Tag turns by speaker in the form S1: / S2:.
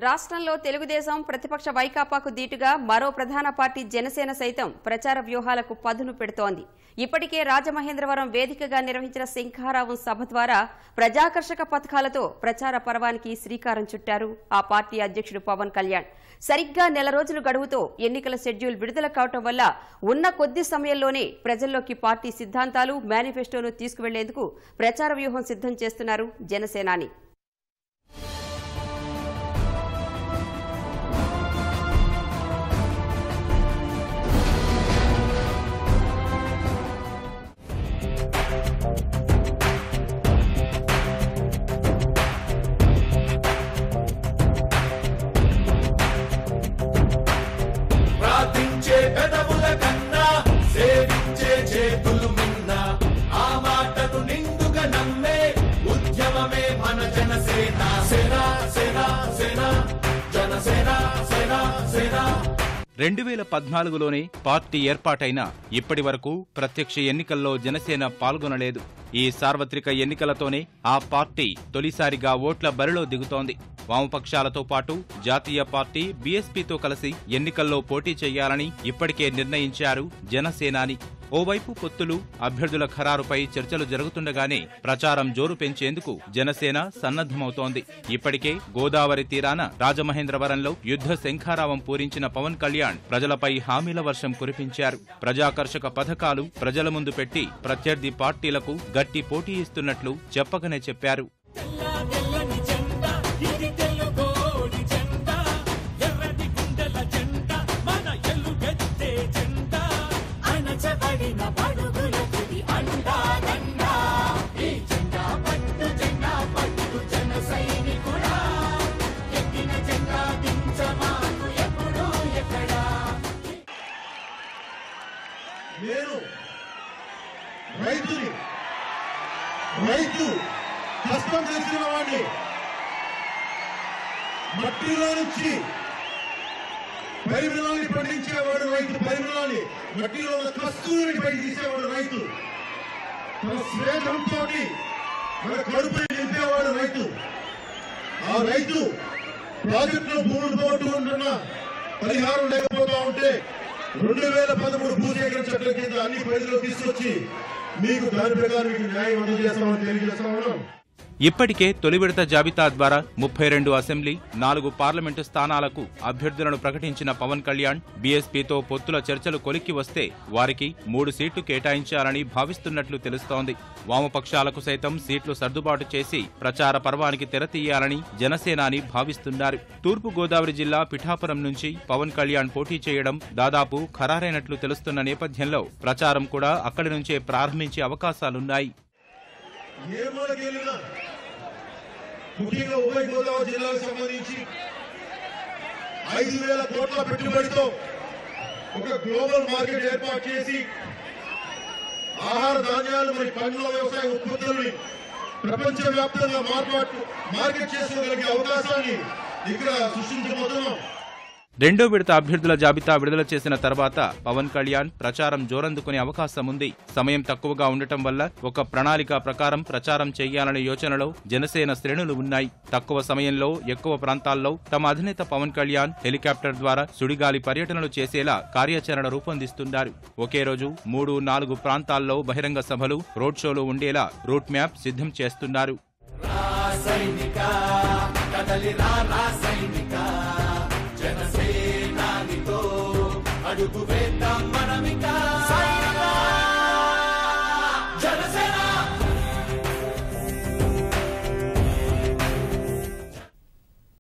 S1: రాష్ట్రంలో తెలుగుదేశం ప్రతిపక్ష వైకాపాకు దీటుగా మరో ప్రధాన పార్టీ జనసేన సైతం ప్రచార వ్యూహాలకు పదును పెడుతోంది. ఇప్పటికే రాజమహేంద్రవరం వేదికగా నిర్వహించిన శంఖారావం సభ ద్వారా ప్రజాకర్షక పథకాలతో ప్రచార పర్వానికి శ్రీకారం చుట్టారు ఆ పార్టీ అధ్యక్షుడు పవన్ కళ్యాణ్. సరిగ్గా నెల రోజులు గడువుతో ఎన్నికల షెడ్యూల్ విడుదల కావడం వల్ల ఉన్న కొద్ది సమయంలోనే ప్రజల్లోకి పార్టీ సిద్ధాంతాలు మేనిఫెస్టోను తీసుకువెళ్లేందుకు ప్రచార వ్యూహం సిద్ధం చేస్తున్నారు జనసేనాని.
S2: రెండు 2014లోనే పార్టీ ఏర్పాటైనా ఇప్పటి వరకు ప్రత్యక్ష ఎన్నికల్లో జనసేన పాల్గొనలేదు. ఈ సార్వత్రిక ఎన్నికలతోనే ఆ పార్టీ తొలిసారిగా ఓట్ల బరిలో దిగుతోంది. వామపక్షాలతో పాటు జాతీయ పార్టీ బీఎస్పీతో కలిసి ఎన్నికల్లో పోటీ చేయాలని ఇప్పటికే నిర్ణయించారు జనసేనాని. ఓవైపు పొత్తులు, అభ్యర్థుల ఖరారుపై చర్చలు జరుగుతుండగానే ప్రచారం జోరు పెంచేందుకు జనసేన సన్నద్దమవుతోంది. ఇప్పటికే గోదావరి తీరాన రాజమహేంద్రవరంలో యుద్ధ శంఖారావం పూరించిన పవన్ కళ్యాణ్ ప్రజలపై హామీల వర్షం కురిపించారు. ప్రజాకర్షక పథకాలు ప్రజల ముందు పెట్టి ప్రత్యర్థి పార్టీలకు గట్టి పోటీ ఇస్తున్నట్లు చెప్పకనే చెప్పారు.
S3: నేను రైతు కష్టం తెలిసిన వాడిని, మట్టిలో నుంచి పరిమళాన్ని పండించేవాడు రైతు, పరిమళాన్ని మట్టిలో ఉన్న కస్తూరిని పైకి తీసేవాడు రైతు, తన స్వేదంతో మన కడుపుని నింపేవాడు రైతు. ఆ రైతు ప్రాజెక్టులో భూములు పోగొట్టుకుంటున్న పరిహారం లేకపోతా ఉంటే 2013 భూసేకరణ చట్టం కింద అన్ని పరిధిలో తీసుకొచ్చి మీకు దాని ప్రకారం మీకు న్యాయం అందజేస్తామని తెలియజేస్తా ఉన్నాం.
S2: ఇప్పటికే తొలి విడత జాబితా ద్వారా 32 అసెంబ్లీ, 4 పార్లమెంటు స్థానాలకు అభ్యర్థులను ప్రకటించిన పవన్ కళ్యాణ్ బీఎస్పీతో పొత్తుల చర్చలు కొలిక్కి వస్తే వారికి 3 సీట్లు కేటాయించాలని భావిస్తున్నట్లు తెలుస్తోంది. వామపక్షాలకు సైతం సీట్లు సర్దుబాటు చేసి ప్రచార పర్వానికి తెరతీయాలని జనసేనాని భావిస్తున్నారు. తూర్పు గోదావరి జిల్లా పిఠాపురం నుంచి పవన్ కళ్యాణ్ పోటీ చేయడం దాదాపు ఖరారైనట్లు తెలుస్తున్న నేపథ్యంలో ప్రచారం కూడా అక్కడి నుంచే ప్రారంభించే అవకాశాలున్నాయి.
S3: ముఖ్యంగా ఉభయ గోదావరి జిల్లాకు సంబంధించి 5,000 కోట్ల పెట్టుబడితో ఒక గ్లోబల్ మార్కెట్ ఏర్పాటు చేసి ఆహార ధాన్యాలు మరియు పండ్ల వ్యవసాయ ఉత్పత్తుల్ని ప్రపంచవ్యాప్తంగా మార్కెట్ చేసుకోగలిగే అవకాశాన్ని ఇక్కడ సృష్టించబోతున్నాం.
S2: రెండో విడత అభ్యర్థుల జాబితా విడుదల చేసిన తర్వాత పవన్ కళ్యాణ్ ప్రచారం జోరందుకునే అవకాశం ఉంది. సమయం తక్కువగా ఉండటం వల్ల ఒక ప్రణాళిక ప్రకారం ప్రచారం చేయాలనే యోచనలో జనసేన శ్రేణులు ఉన్నాయి. తక్కువ సమయంలో ఎక్కువ ప్రాంతాల్లో తమ అధినేత పవన్ కళ్యాణ్ హెలికాప్టర్ ద్వారా సుడిగాలి పర్యటనలు చేసేలా కార్యాచరణ రూపొందిస్తున్నారు. ఒకే రోజు 3-4 ప్రాంతాల్లో బహిరంగ సభలు, రోడ్ షోలు ఉండేలా రూట్ మ్యాప్ సిద్ధం చేస్తున్నారు.
S4: జనసేనానితో అడుగు